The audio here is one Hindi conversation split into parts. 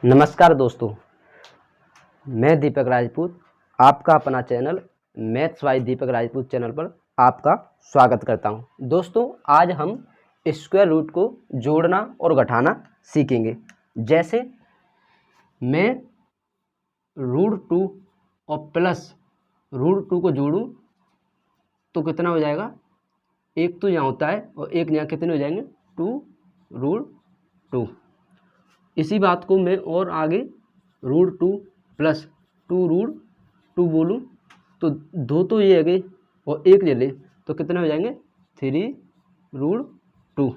नमस्कार दोस्तों, मैं दीपक राजपूत आपका अपना channel maths by Deepak Rajput channel पर आपका स्वागत करता हूं। दोस्तों, आज हम स्क्वायर रूट को जोड़ना और घटाना सीखेंगे। जैसे मैं √2 और प्लस √2 को जोड़ूं तो कितना हो जाएगा, एक तो यहाँ होता है और एक यहाँ कितने हो जाएंगे, 2√2। इसी बात को मैं और आगे √2 प्लस 2√2 बोलूँ तो दो तो ये है गए और एक ले ले तो कितने हो जाएंगे, 3√2।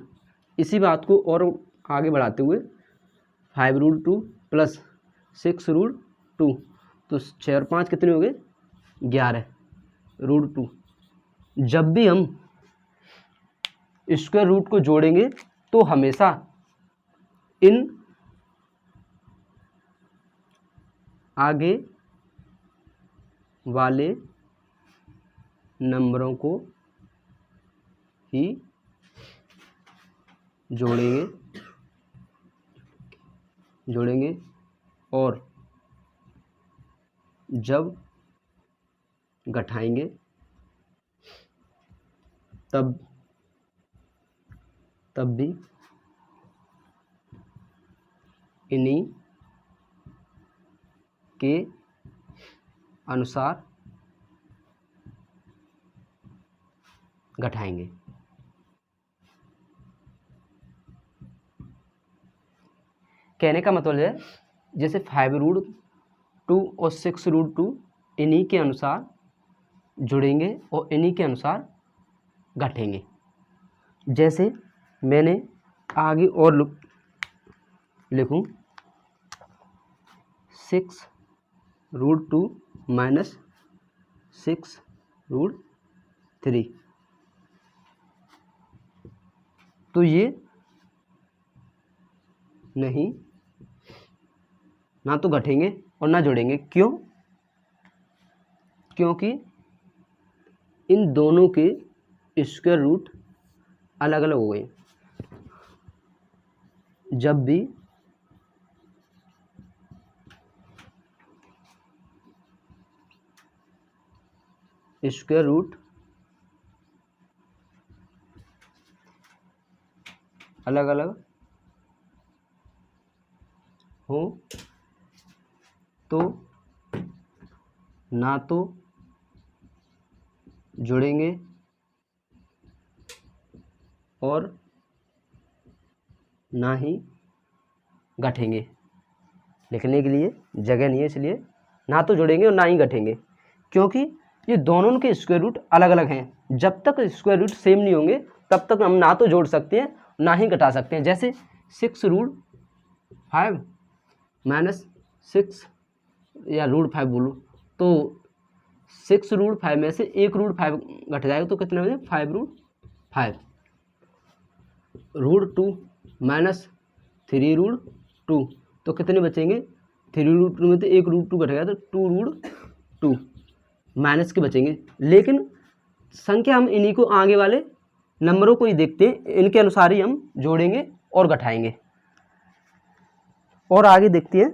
इसी बात को और आगे बढ़ाते हुए 5√2 प्लस 6√2 तो 6 और 5 कितने हो गए, 11√2। जब भी हम स्क्वायर रूट को जोड़ेंगे तो हमेशा इन आगे वाले नंबरों को ही जोड़ेंगे और जब घटाएंगे तब भी इन्हीं के अनुसार घटाएंगे। कहने का मतलब है जैसे 5√2 और 6√2 इन्हीं के अनुसार जुड़ेंगे और इन्हीं के अनुसार घटेंगे। जैसे मैंने आगे और लिखूं 6√2 माइनस 6√3 तो ये नहीं ना तो घटेंगे और ना जुड़ेंगे। क्यों? क्योंकि इन दोनों के स्क्वायर रूट अलग अलग हो गए। जब भी स्क्वायर रूट अलग अलग हो तो ना तो जुड़ेंगे और ना ही घटेंगे। लिखने के लिए जगह नहीं है, इसलिए ना तो जुड़ेंगे और ना ही घटेंगे, क्योंकि ये दोनों के स्क्वायर रूट अलग अलग हैं। जब तक स्क्वायर रूट सेम नहीं होंगे तब तक हम ना तो जोड़ सकते हैं ना ही घटा सकते हैं। जैसे 6√5 माइनस 6 या √5 बोलो तो 6√5 में से 1√5 घट जाएगा तो कितना हो जाएगा, 5√5। √2 माइनस 3√2 तो कितने बचेंगे, 3√2 में तो 1√2 घट गया तो 2√2 माइनस के बचेंगे। लेकिन संख्या हम इन्हीं को आगे वाले नंबरों को ही देखते हैं, इनके अनुसार ही हम जोड़ेंगे और घटाएंगे। और आगे देखते हैं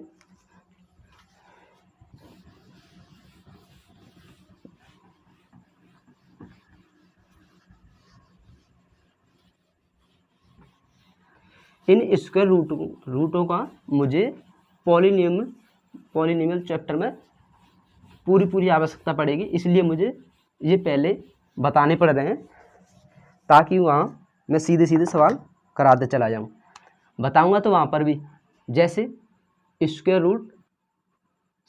इन स्क्वायर रूटों का मुझे पॉलिनोमियल चैप्टर में पूरी आवश्यकता पड़ेगी, इसलिए मुझे ये पहले बताने पड़ रहे हैं ताकि वहाँ मैं सीधे सवाल कराते चला जाऊँ। बताऊँगा तो वहाँ पर भी जैसे स्क्वायर रूट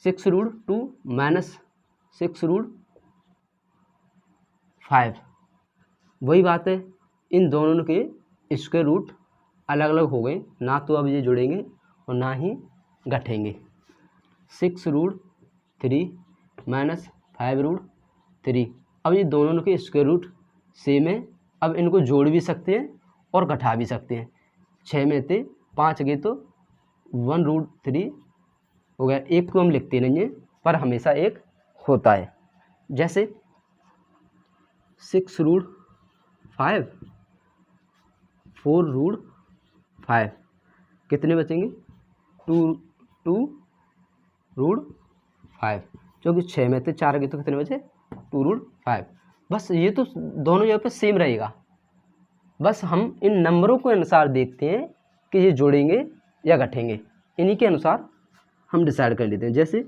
6√2 माइनस 6√5 वही बात है, इन दोनों के स्क्वायर रूट अलग अलग हो गए, ना तो अब ये जुड़ेंगे और ना ही घटेंगे। 6√3 माइनस 5√3 अब ये दोनों के स्क्वायर रूट सेम है। अब इनको जोड़ भी सकते हैं और घटा भी सकते हैं। 6 में से 5 गए तो 1√3 हो गया। एक को हम लिखते नहीं हैं पर हमेशा एक होता है। जैसे 6√5 4√5 कितने बचेंगे, 2√5, क्योंकि 6 में से 4 गए तो कितने बचे 2√5। बस ये तो दोनों जगह पे सेम रहेगा, बस हम इन नंबरों के अनुसार देखते हैं कि ये जोड़ेंगे या घटेंगे, इन्हीं के अनुसार हम डिसाइड कर लेते हैं। जैसे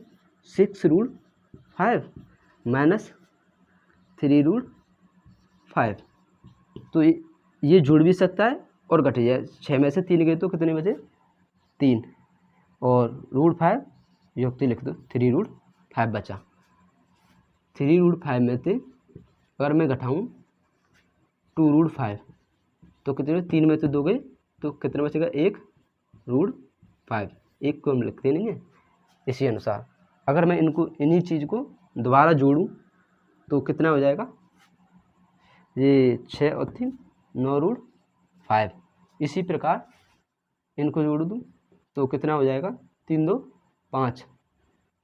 6√5 माइनस 3√5, तो ये जुड़ भी सकता है और घट जाए। 6 में से 3 गए तो कितने बचे 3, और √5 युक्ति लिख दो, 3√5 बचा। 3√5 में से अगर मैं घटाऊँ 2√5 तो कितने, 3 में से 2 गए तो कितने बचेगा 1√5, एक को हम लिखते नहीं है। इसी अनुसार अगर मैं इन्हीं चीज़ को दोबारा जोड़ूं तो कितना हो जाएगा, ये 6 और 3 9√5। इसी प्रकार इनको जोड़ दूं तो कितना हो जाएगा 3 2 5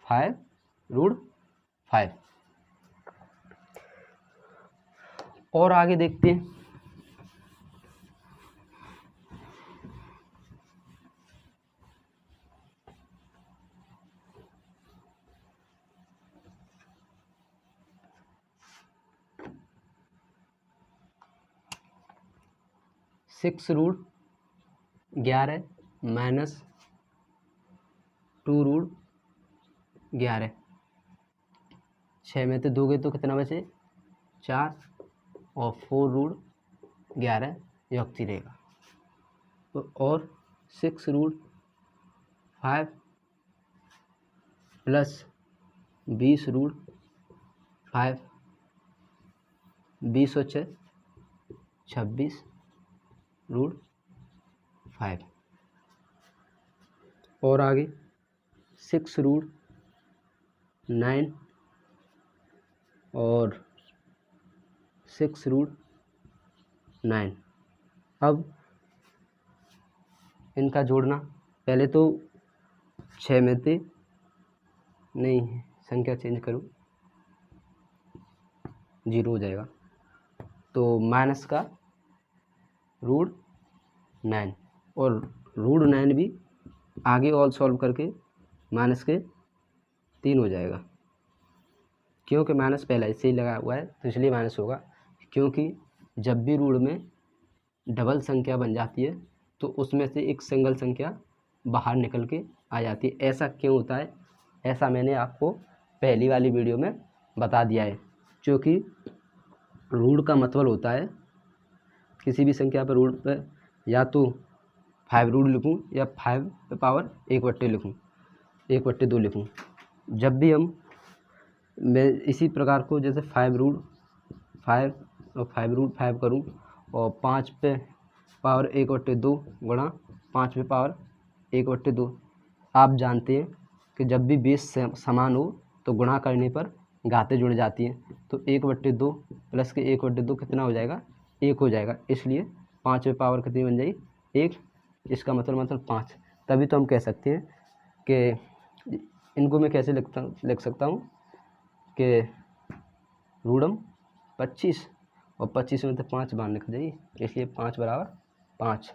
5√5। और आगे देखते हैं। (6√11 माइनस 2√11), 6 में से 2 गए तो कितना बचे 4, और 4√11 युक्ति रहेगा। और 6√5 प्लस 20√5, 20 और 6 26√5। और आगे 6√9 और 6√9। अब इनका जोड़ना, पहले तो 6 में से नहीं, संख्या चेंज करूँ 0 हो जाएगा, तो माइनस का √9, और √9 भी आगे और सॉल्व करके माइनस के 3 हो जाएगा, क्योंकि माइनस पहले ऐसे ही लगा हुआ है तो इसलिए माइनस होगा। क्योंकि जब भी रूट में डबल संख्या बन जाती है तो उसमें से एक सिंगल संख्या बाहर निकल के आ जाती है। ऐसा क्यों होता है, ऐसा मैंने आपको पहली वाली वीडियो में बता दिया है। क्योंकि रूट का मतलब होता है किसी भी संख्या पर रूट पर या तो 5 रूट लिखूँ या 5 पे पावर 1/2 लिखूँ, 1/2 लिखूँ। जब भी मैं इसी प्रकार को जैसे 5√5 और 5√5 करूँ और 5 पे पावर 1/2 गुणा 5 पे पावर 1/2, आप जानते हैं कि जब भी बेस समान हो तो गुणा करने पर घातें जुड़ जाती हैं। तो 1/2 प्लस के 1/2 कितना हो जाएगा 1 हो जाएगा, इसलिए 5 पे पावर कितनी बन जाएगी 1। इसका मतलब 5। तभी तो हम कह सकते हैं कि इनको मैं कैसे लिख सकता हूँ कि रूटम 25 और 25 में से 5 बाहर निकल जाएगी, इसलिए 5 बराबर 5।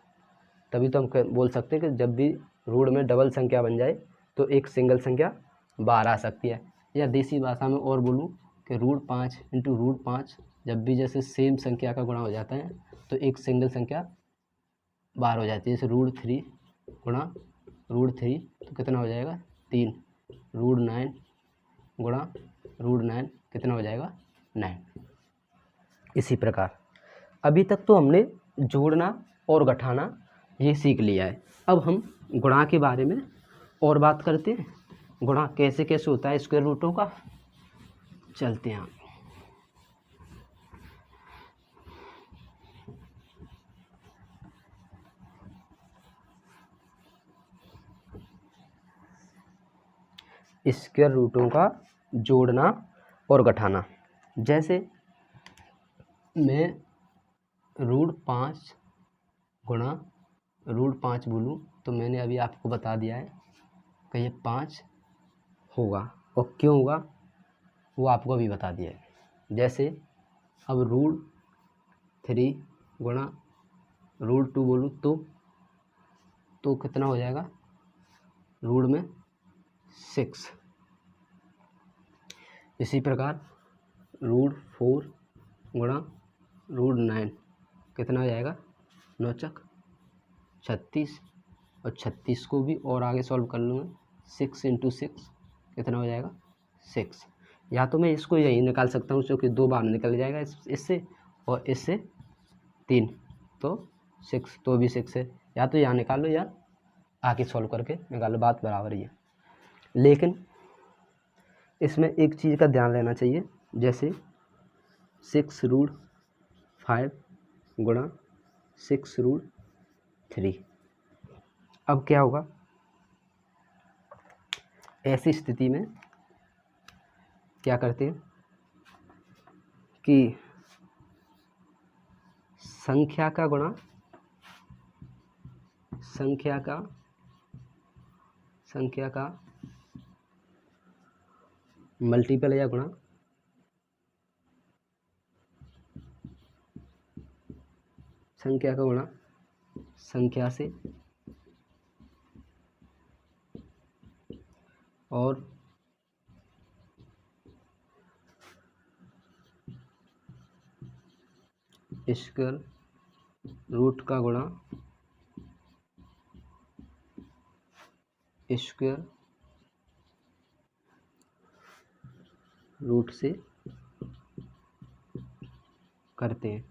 तभी तो हम बोल सकते हैं कि जब भी रूट में डबल संख्या बन जाए तो एक सिंगल संख्या बाहर आ सकती है। या देसी भाषा में और बोलूँ कि √5 इंटू √5, जब भी जैसे सेम संख्या का गुणा हो जाता है तो एक सिंगल संख्या बाहर हो जाती है। जैसे √3 गुणा √3 तो कितना हो जाएगा 3, √9 गुणा √9 कितना हो जाएगा 9। इसी प्रकार अभी तक तो हमने जोड़ना और घटाना ये सीख लिया है। अब हम गुणा के बारे में और बात करते हैं। गुणा कैसे कैसे होता है स्क्वायर रूटों का, चलते हैं। स्क्वायर रूटों का जोड़ना और घटाना। जैसे मैं √5 गुणा √5 बोलूँ तो मैंने अभी आपको बता दिया है कि ये 5 होगा, और क्यों होगा वो आपको अभी बता दिया है। जैसे अब √3 गुणा √2 बोलूँ तो कितना हो जाएगा, रूट में 6। इसी प्रकार √4 गुणा √9 कितना हो जाएगा, 9 चक 36, और 36 को भी और आगे सॉल्व कर लूँगा, 6 × 6 कितना हो जाएगा 6। या तो मैं इसको यही निकाल सकता हूँ क्योंकि 2 बार निकल जाएगा इससे, और इससे 3 तो 6, तो भी 6 है। या तो यहाँ निकाल लो या आगे सॉल्व करके निकाल लो, बात बराबर ही है। लेकिन इसमें एक चीज़ का ध्यान रहना चाहिए, जैसे 6√5 गुणा 6√3। अब क्या होगा, ऐसी स्थिति में क्या करते हैं कि संख्या का गुणा संख्या का मल्टीपल या गुणा संख्या से, और स्क्वायर रूट का गुणा स्क्वायर रूट से करते हैं।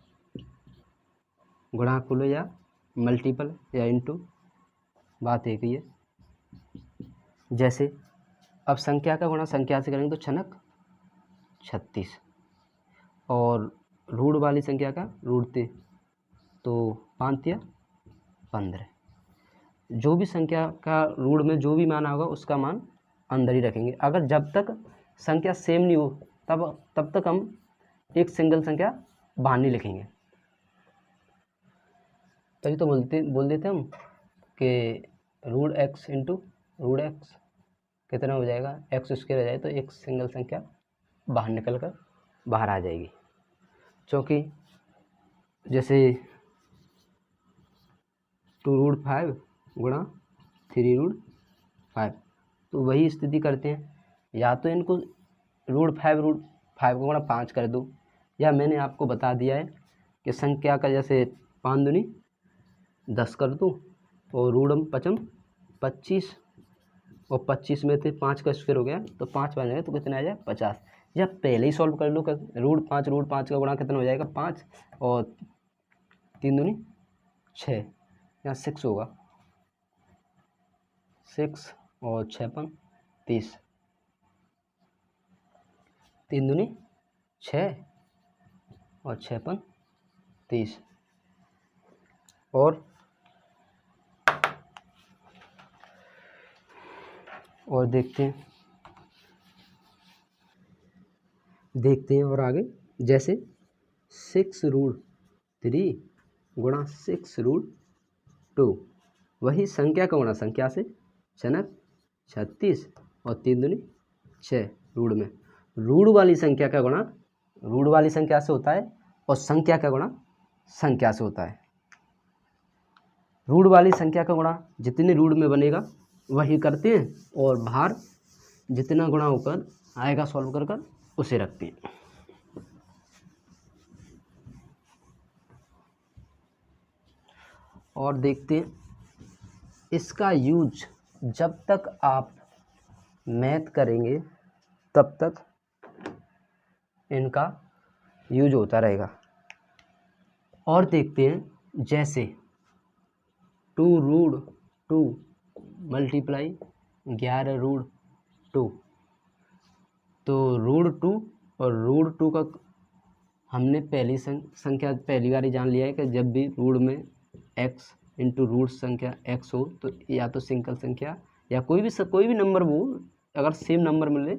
गुणा को लो या मल्टीपल या इनटू, बात एक ही है। जैसे अब संख्या का गुणा संख्या से करेंगे तो 6×9 = 36, और रूट वाली संख्या का रूट 3 तो 5 × 15। जो भी संख्या का रूट में जो भी मान होगा उसका मान अंदर ही रखेंगे। अगर जब तक संख्या सेम नहीं हो तब तक हम एक सिंगल संख्या बाहर नहीं लिखेंगे। तभी तो बोल देते हम कि √x × √x कितना हो जाएगा, x² हो जाए तो एक सिंगल संख्या बाहर निकल कर बाहर आ जाएगी। क्योंकि जैसे 2√5 गुणा 3√5, तो वही स्थिति करते हैं। या तो इनको √5 को गुणा 5 कर दो, या मैंने आपको बता दिया है कि संख्या का जैसे 5 दूनी 10 कर दो, और √5 25, और 25 में से 5 का स्क्वायर हो गया तो 5 बन जाएगा, तो कितना आ जाएगा 50। या पहले ही सॉल्व कर लो, √5 का गुणा कितना हो जाएगा 5, और 3 दूनी 6, यहाँ 6 होगा, 6 और 6 × 30, 3 दूनी 6 और 6 × 30। और देखते हैं और आगे, जैसे 6√3 गुणा 6√2, वही संख्या का गुणा संख्या से, 6×9 = 36, और 3 दूनी 6 रूट में। रूट वाली संख्या का गुणा रूट वाली संख्या से होता है, और संख्या का गुणा संख्या से होता है। रूट वाली संख्या का गुणा जितने रूट में बनेगा वही करते हैं, और बाहर जितना गुणा होकर आएगा सॉल्व कर उसे रखते हैं। और देखते हैं इसका यूज जब तक आप मैथ करेंगे तब तक इनका यूज होता रहेगा। और देखते हैं जैसे 2√2 मल्टीप्लाई 11√2, तो √2 और √2 का हमने पहली संख्या पहली बार ही जान लिया है कि जब भी रूट में x × रूट संख्या x हो तो या तो सिंगल संख्या या कोई भी नंबर वो अगर सेम नंबर मिले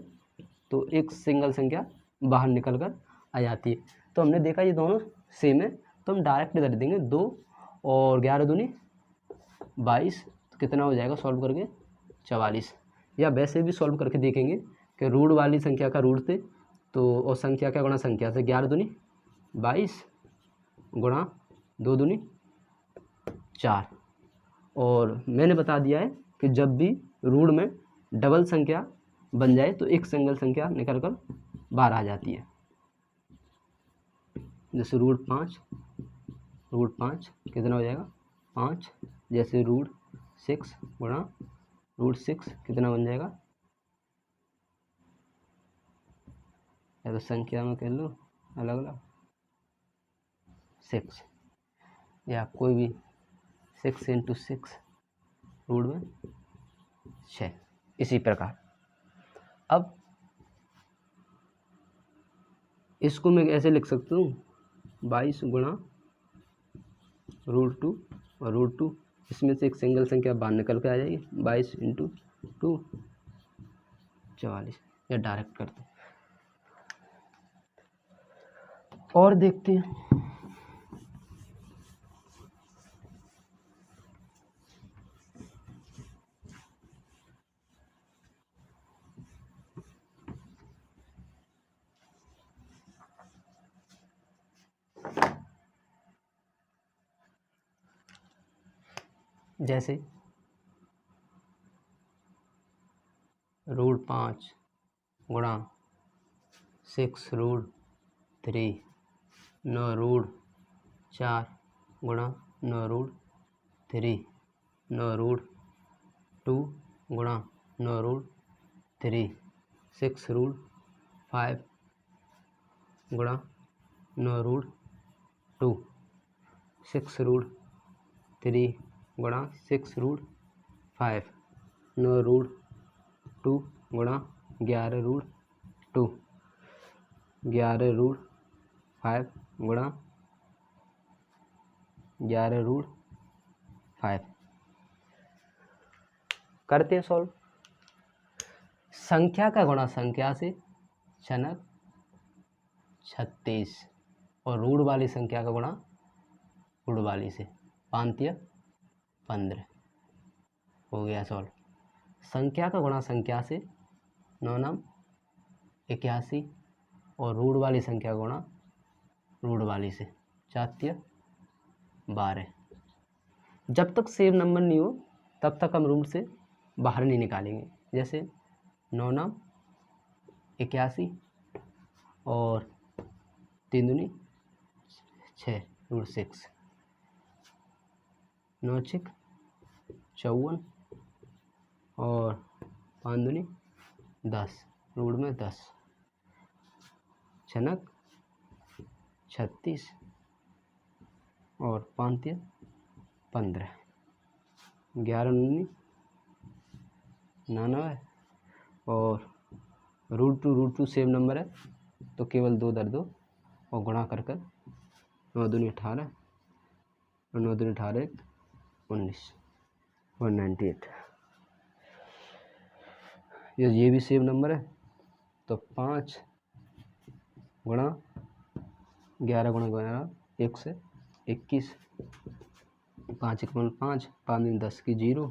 तो एक सिंगल संख्या बाहर निकल कर आ जाती है। तो हमने देखा ये दोनों सेम है, तो हम डायरेक्ट कर देंगे 2 और 11 दूनी 22, तो कितना हो जाएगा सॉल्व करके 44। या वैसे भी सॉल्व करके देखेंगे कि रूट वाली संख्या का रूट थे तो और संख्या का गुणा संख्या से 11 दूनी 22 गुणा 2 दूनी 4। और मैंने बता दिया है कि जब भी रूट में डबल संख्या बन जाए तो एक सिंगल संख्या निकल कर बाहर आ जाती है। जैसे √5 कितना हो जाएगा 5। जैसे √6 गुणा √6 कितना बन जाएगा, या तो संख्या में कह लो अलग अलग 6, या कोई भी 6 × 6 रूट में 6। इसी प्रकार अब इसको मैं ऐसे लिख सकता हूँ 22 गुणा √2 और √2, इसमें से एक सिंगल संख्या बाहर निकल के आ जाएगी 22 × 2 44, या डायरेक्ट कर दो। और देखते हैं जैसे √5 गुणा 6√3, 9√4 गुणा 9√3, 9√2 गुणा 9√3, 6√5 गुणा 9√2, 6√3 गुणा 6√5, 9√2 गुणा 11√2, 11√5 गुणा 11√5। करते हैं सॉल्व। संख्या का गुणा संख्या से क्षणक 36, और रूढ़ वाली संख्या का गुणा रूढ़ वाली से 5 15 हो गया सॉल्व। संख्या का गुणा संख्या से 9 81, और रूढ़ वाली संख्या का गुणा रूढ़ वाली से 4 12। जब तक सेम नंबर नहीं हो तब तक हम रूट से बाहर नहीं निकालेंगे। जैसे 9 81 और 3 दूनी 6 √6, 9 6 54 और 5 दूनी 10 रूट में 10, क्षणक 36 और 5 15, 11 19 99, और √2 सेम नंबर है तो केवल 2 दर 2 और गुणा कर 9 दूनी 18 और 9 दूनी 18 19 198। ये भी सेम नंबर है तो 5 गुणा 11 गुणा 11 1 से 21, 5 × 5 5 दिन 10 की 0,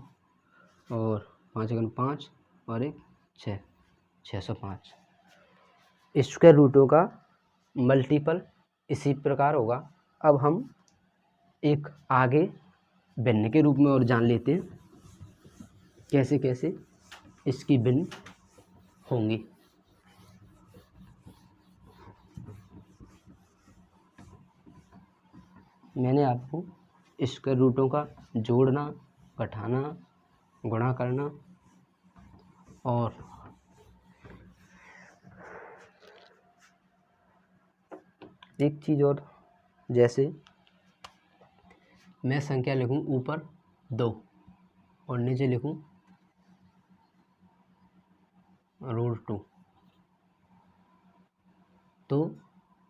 और 5 × 5 और 1 6 605। स्क्वायर रूटों का मल्टीपल इसी प्रकार होगा। अब हम एक आगे भिन्न के रूप में और जान लेते हैं कैसे कैसे इसकी भिन्न होंगी। मैंने आपको स्क्वायर रूटों का जोड़ना, घटाना, गुणा करना और एक चीज़ और, जैसे मैं संख्या लिखूं ऊपर 2 और नीचे लिखूं √2, तो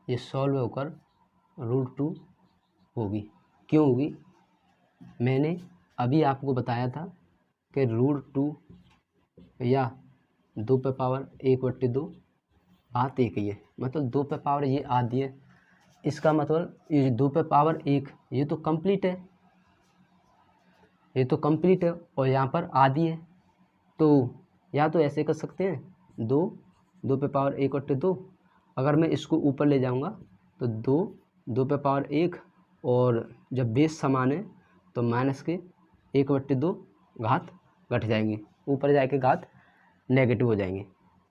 ये सॉल्व होकर √2 होगी। क्यों होगी? मैंने अभी आपको बताया था कि √2 या 2 पे पावर 1/2 बात एक ही है, मतलब 2 पे पावर ये आधी है, इसका मतलब ये 2 पे पावर 1 ये तो कंप्लीट है, ये तो कंप्लीट है, और यहाँ पर आधी है। तो या तो ऐसे कर सकते हैं 2 पे पावर 1/2, अगर मैं इसको ऊपर ले जाऊंगा तो 2 पे पावर 1, और जब बेस समान है तो माइनस के 1/2 घात घट जाएंगी, ऊपर जाके घात नेगेटिव हो जाएंगे।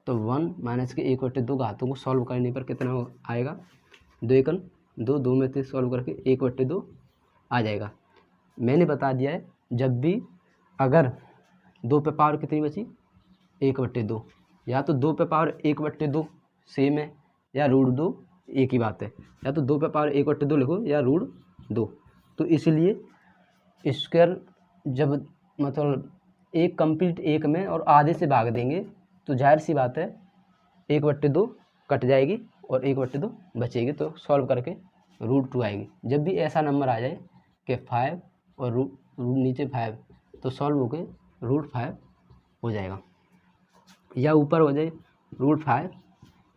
तो 1 माइनस के 1/2 घातों को सॉल्व करने पर कितना आएगा, 2 एकन 2, 2 में से सॉल्व करके 1/2 आ जाएगा। मैंने बता दिया है, जब भी अगर 2 पे पावर कितनी बची 1/2, या तो 2 पे पावर 1/2 सेम है या √2 एक ही बात है, या तो 2 पे पावर 1/2 लिखो या √2। तो इसलिए स्क्वायर जब मतलब एक कंप्लीट एक में और आधे से भाग देंगे तो जाहिर सी बात है 1/2 कट जाएगी और 1/2 बचेगी, तो सॉल्व करके √2 आएगी। जब भी ऐसा नंबर आ जाए कि 5 और रूट नीचे 5, तो सॉल्व होके √5 हो जाएगा, या ऊपर हो जाए √5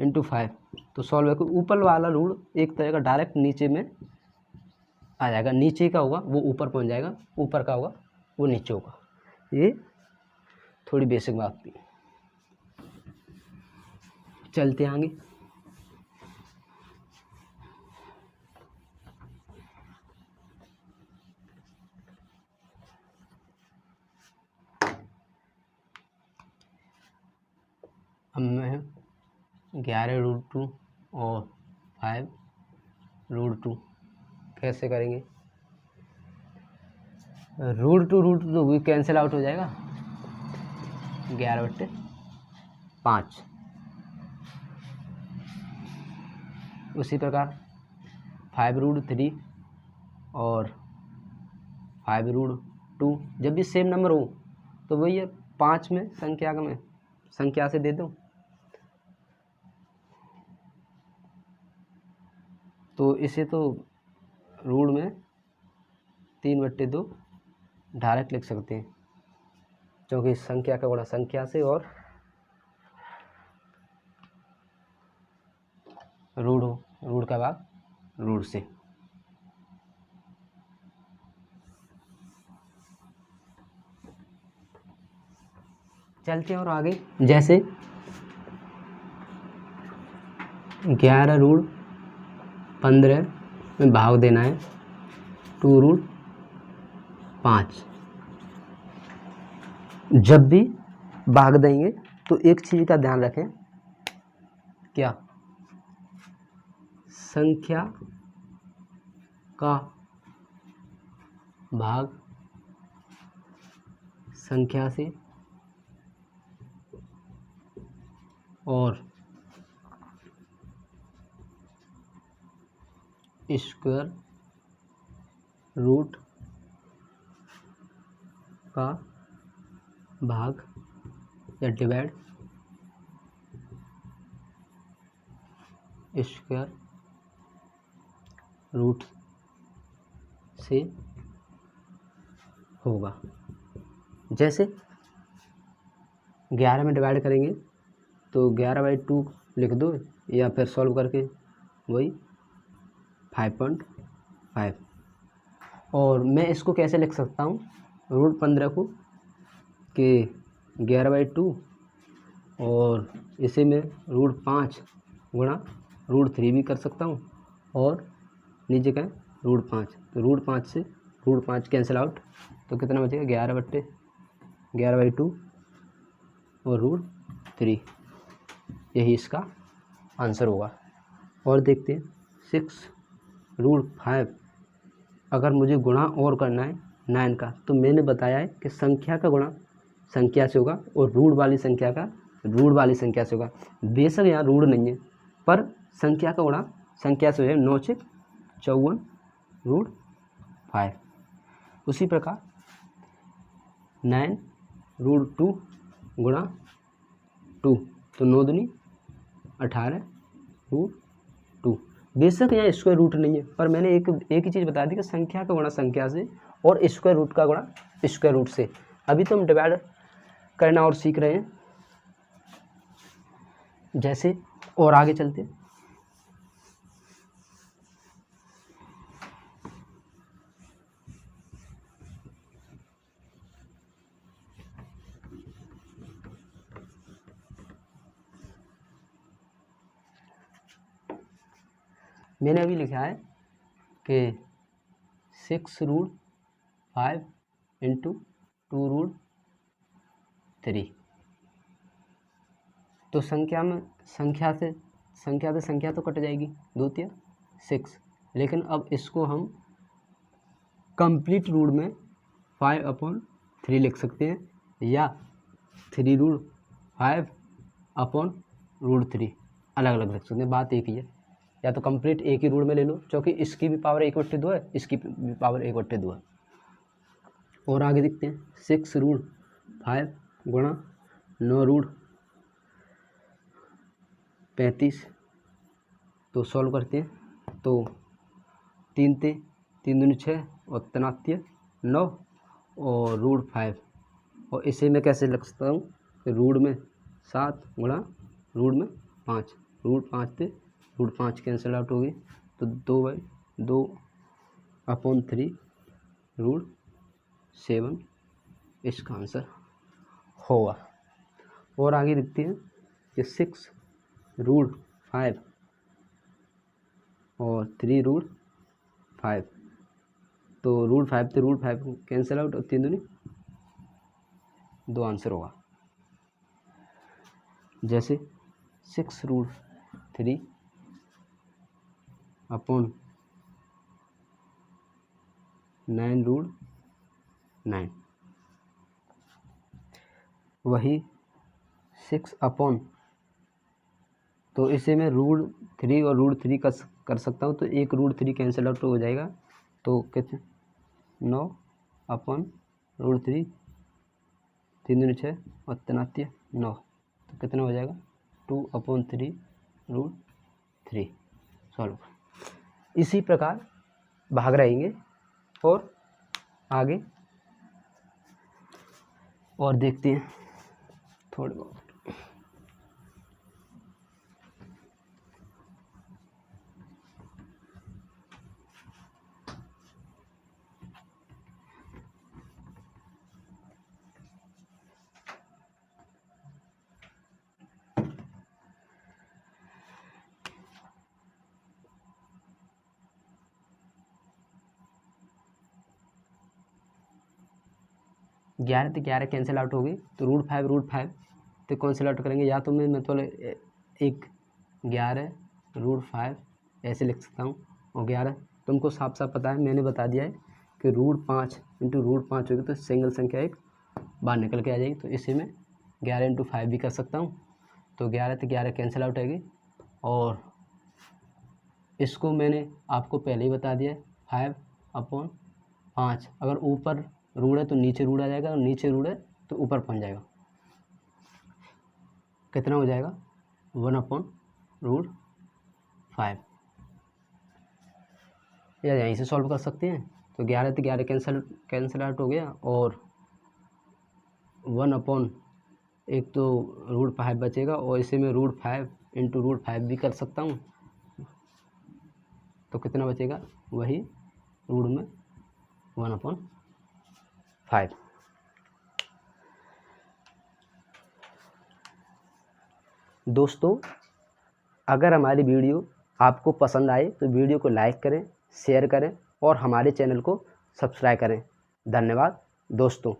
× 5, तो सॉल्व होकर ऊपर वाला रूट एक तरह का डायरेक्ट नीचे में आ जाएगा, नीचे का होगा वो ऊपर पहुंच जाएगा, ऊपर का होगा वो नीचे होगा। ये थोड़ी बेसिक बात थी। चलते हैं आगे। अब मैं 11√2 और 5√2 कैसे करेंगे। √2 भी कैंसिल आउट हो जाएगा, 11/5। उसी प्रकार 5√3 और 5√2 जब भी सेम नंबर हो तो वही है 5 में संख्या से दे दो, तो इसे तो रूट में 3/2 डायरेक्ट लिख सकते हैं, क्योंकि संख्या का गुणा संख्या से और रूट का भाग रूट से। चलते हैं और आगे, जैसे 11√15 में भाग देना है 2√5। जब भी भाग देंगे तो एक चीज़ का ध्यान रखें, क्या संख्या का भाग संख्या से और स्क्वायर रूट का भाग या डिवाइड स्क्वायर रूट से होगा। जैसे 11 में डिवाइड करेंगे तो 11/2 लिख दो, या फिर सॉल्व करके वही 5.5। और मैं इसको कैसे लिख सकता हूँ √15 को कि 11/2 और इसे मैं √5 गुणा √3 भी कर सकता हूँ, और नीचे का √5, तो √5 से √5 कैंसिल आउट, तो कितना बचेगा 11/2 और √3। यही इसका आंसर होगा। और देखते हैं 6√5 अगर मुझे गुणा और करना है 9 का, तो मैंने बताया है कि संख्या का गुणा संख्या से होगा और रूट वाली संख्या का रूट वाली संख्या से होगा। बेशक यहाँ रूट नहीं है, पर संख्या का गुणा संख्या से हो जाए 9×54√5। उसी प्रकार 9√2 गुणा 2, तो 9×2=18√2। बेशक यहाँ स्क्वायर रूट नहीं है, पर मैंने एक ही चीज़ बता दी कि संख्या का गुणा संख्या से और स्क्वायर रूट का गुणा स्क्वायर रूट से। अभी तो हम डिवाइड करना और सीख रहे हैं, जैसे और आगे चलते हैं। मैंने अभी लिखा है कि 6√5 × 2√3। तो संख्या से संख्या तो कट जाएगी, 2 तिया 6। लेकिन अब इसको हम कंप्लीट रूट में 5/3 लिख सकते हैं, या 3√5/√3 अलग अलग लिख सकते हैं, बात एक ही है। या तो कंप्लीट एक ही रूट में ले लो, क्योंकि इसकी भी पावर 1/2 है, इसकी भी पावर 1/2 है। और आगे देखते हैं, 6√5 गुणा 9√35। तो सॉल्व करते हैं, तो 3 दूनी 6 और 3 9 और √5। और इसे मैं कैसे लिख सकता हूँ, रूट में 7 गुणा रूट में 5, √5 थे, √5 कैंसिल आउट हो गई, तो 2/2/3 √7 इसका आंसर होगा। और आगे देखते हैं कि 6√5 और 3√5, तो √5 थे, √5 कैंसिल आउट और 3 दूनी 2 आंसर होगा। जैसे 6√3/9√9, वही 6/, तो इसे मैं √3 और √3 कर सकता हूँ, तो एक √3 कैंसिल आउट हो जाएगा, तो कितने 9/√3, 3 दूनी 6 और 3 9, तो कितना हो जाएगा 2/3√3। सॉल्व। इसी प्रकार भाग रहेंगे और आगे और देखते हैं थोड़े बहुत। ग्यारह तो 11 कैंसिल आउट हो गई, तो √5 तो कैंसिल आउट करेंगे, या तो मैं थोड़ा एक 11√5 ऐसे लिख सकता हूँ, और 11 तुमको साफ साफ पता है, मैंने बता दिया है कि √5 × √5 होगी तो सिंगल संख्या एक बाहर निकल के आ जाएगी, तो इसे मैं 11 × 5 भी कर सकता हूँ, तो 11 तो 11 कैंसिल आउट आएगी। और इसको मैंने आपको पहले ही बता दिया है, 5/5, अगर ऊपर रूट है तो नीचे रूट आ जाएगा, और नीचे रूट है तो ऊर पहुंच जाएगा, कितना हो जाएगा 1/√5। या यहीं से सॉल्व कर सकते हैं, तो 11 तो 11 कैंसिल आउट हो गया, और 1/, एक तो √5 बचेगा, और इसे मैं √5 × √5 भी कर सकता हूँ, तो कितना बचेगा वही रूट में 1/5। दोस्तों, अगर हमारी वीडियो आपको पसंद आए तो वीडियो को लाइक करें, शेयर करें और हमारे चैनल को सब्सक्राइब करें। धन्यवाद दोस्तों।